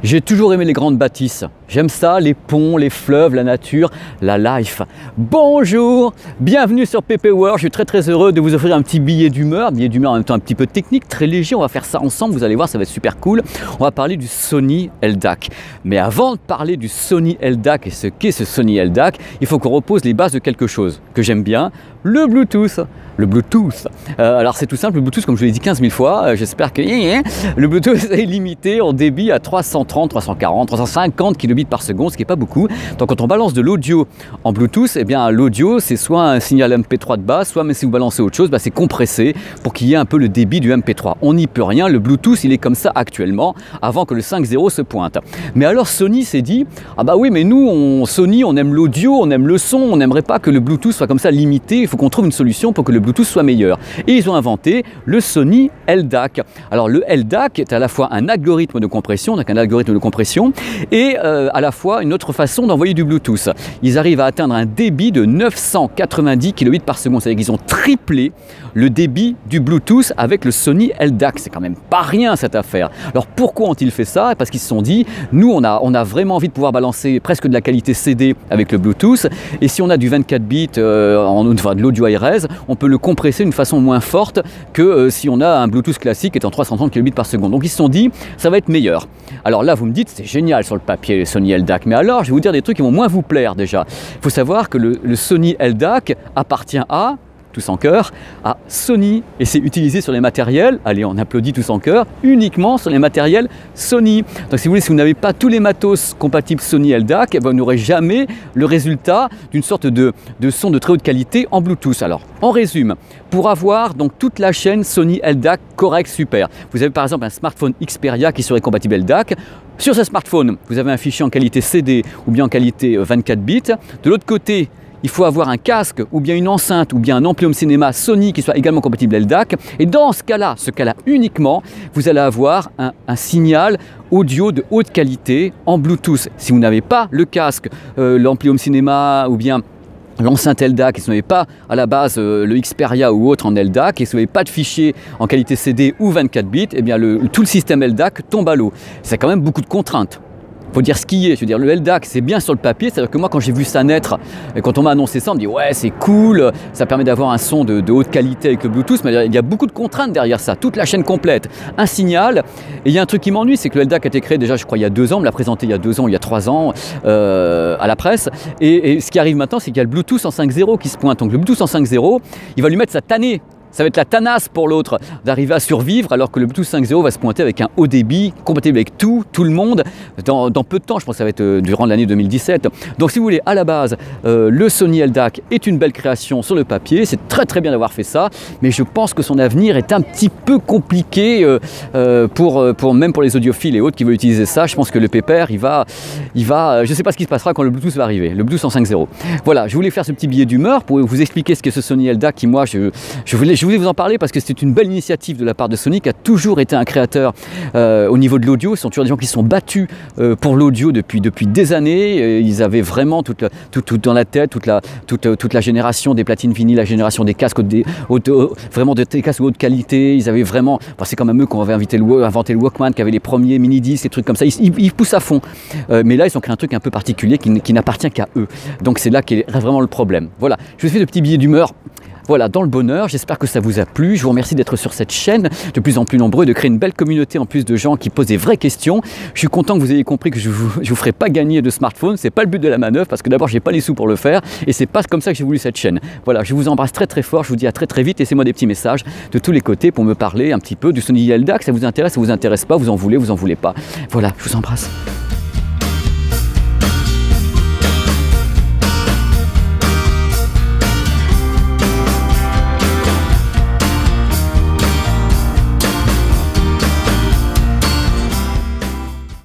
J'ai toujours aimé les grandes bâtisses. J'aime ça, les ponts, les fleuves, la nature, la life. Bonjour, bienvenue sur PP World. Je suis très heureux de vous offrir un petit billet d'humeur en même temps un petit peu technique, très léger. On va faire ça ensemble, vous allez voir, ça va être super cool. On va parler du Sony LDAC. Mais avant de parler du Sony LDAC et ce qu'est ce Sony LDAC, il faut qu'on repose les bases de quelque chose que j'aime bien, le Bluetooth. Le Bluetooth. Alors c'est tout simple, le Bluetooth, comme je vous l'ai dit 15 000 fois, j'espère que le Bluetooth est limité en débit à 330, 340, 350 kbps par seconde, ce qui n'est pas beaucoup. Donc quand on balance de l'audio en Bluetooth, eh bien l'audio c'est soit un signal MP3 de base, soit mais si vous balancez autre chose, bah, c'est compressé pour qu'il y ait un peu le débit du MP3. On n'y peut rien, le Bluetooth il est comme ça actuellement, avant que le 5.0 se pointe. Mais alors Sony s'est dit, ah bah oui mais nous, Sony on aime l'audio, on aime le son, on n'aimerait pas que le Bluetooth soit comme ça limité, il faut qu'on trouve une solution pour que le Bluetooth soit meilleur. Et ils ont inventé le Sony LDAC. Alors le LDAC est à la fois un algorithme de compression, donc un algorithme de compression, et à la fois une autre façon d'envoyer du Bluetooth. Ils arrivent à atteindre un débit de 990 kbps par seconde, c'est-à-dire qu'ils ont triplé le débit du Bluetooth avec le Sony LDAC. C'est quand même pas rien cette affaire. Alors pourquoi ont-ils fait ça? Parce qu'ils se sont dit, nous on a vraiment envie de pouvoir balancer presque de la qualité CD avec le Bluetooth, et si on a du 24 bits enfin de l'audio ARS, on peut le compresser d'une façon moins forte que si on a un Bluetooth classique qui est en 330 kbps par seconde. Donc ils se sont dit, ça va être meilleur. Alors là, vous me dites, c'est génial sur le papier, le Sony LDAC, mais alors, je vais vous dire des trucs qui vont moins vous plaire déjà. Il faut savoir que le Sony LDAC appartient à, tous en cœur, à Sony, et c'est utilisé sur les matériels, allez on applaudit tous en cœur, uniquement sur les matériels Sony. Donc si vous voulez, si vous n'avez pas tous les matos compatibles Sony LDAC, vous n'aurez jamais le résultat d'une sorte de son de très haute qualité en Bluetooth. Alors on résume, pour avoir donc toute la chaîne Sony LDAC correct, super, vous avez par exemple un smartphone Xperia qui serait compatible LDAC. Sur ce smartphone, vous avez un fichier en qualité CD ou bien en qualité 24 bits. De l'autre côté, il faut avoir un casque ou bien une enceinte ou bien un ampli home cinéma Sony qui soit également compatible LDAC. Et dans ce cas-là uniquement, vous allez avoir un signal audio de haute qualité en Bluetooth. Si vous n'avez pas le casque, l'ampli home cinéma ou bien l'enceinte LDAC, et si vous n'avez pas à la base le Xperia ou autre en LDAC, et si vous n'avez pas de fichier en qualité CD ou 24 bits, eh bien tout le système LDAC tombe à l'eau. C'est quand même beaucoup de contraintes. Il faut dire ce qui est, je veux dire, le LDAC c'est bien sur le papier, c'est-à-dire que moi quand j'ai vu ça naître, et quand on m'a annoncé ça, on me dit ouais c'est cool, ça permet d'avoir un son de haute qualité avec le Bluetooth, mais il y a beaucoup de contraintes derrière ça, toute la chaîne complète, un signal, et il y a un truc qui m'ennuie, c'est que le LDAC a été créé déjà je crois il y a 2 ans, on me l'a présenté il y a 2 ans, il y a 3 ans à la presse, et ce qui arrive maintenant c'est qu'il y a le Bluetooth en 5.0 qui se pointe, donc le Bluetooth en 5.0, il va lui mettre sa tannée. Ça va être la tanasse pour l'autre d'arriver à survivre alors que le Bluetooth 5.0 va se pointer avec un haut débit compatible avec tout le monde dans peu de temps, je pense que ça va être durant l'année 2017. Donc si vous voulez, à la base, le Sony LDAC est une belle création sur le papier, c'est très bien d'avoir fait ça, mais je pense que son avenir est un petit peu compliqué même pour les audiophiles et autres qui veulent utiliser ça. Je pense que le pépère, il va je ne sais pas ce qui se passera quand le Bluetooth va arriver, le Bluetooth en 5.0. Voilà, je voulais faire ce petit billet d'humeur pour vous expliquer ce qu'est ce Sony LDAC qui moi, je voulais vous en parler parce que c'est une belle initiative de la part de Sony qui a toujours été un créateur au niveau de l'audio. Ce sont toujours des gens qui se sont battus pour l'audio depuis des années. Ils avaient vraiment tout dans la tête, toute la génération des platines vinyles, la génération des casques vraiment des casques de haute qualité. Ils avaient vraiment, enfin, c'est quand même eux qui ont inventé le Walkman, qui avaient les premiers mini-disques, des trucs comme ça. Ils poussent à fond. Mais là, ils ont créé un truc un peu particulier qui n'appartient qu'à eux. Donc c'est là qu'est vraiment le problème. Voilà, je vous fais de petits billets d'humeur. Voilà, dans le bonheur, j'espère que ça vous a plu. Je vous remercie d'être sur cette chaîne, de plus en plus nombreux, de créer une belle communauté en plus de gens qui posent des vraies questions. Je suis content que vous ayez compris que je vous ferai pas gagner de smartphone, c'est pas le but de la manœuvre parce que d'abord j'ai pas les sous pour le faire et c'est pas comme ça que j'ai voulu cette chaîne. Voilà, je vous embrasse très fort, je vous dis à très vite, laissez-moi des petits messages de tous les côtés pour me parler un petit peu du Sony LDAC, ça vous intéresse pas, vous en voulez pas. Voilà, je vous embrasse.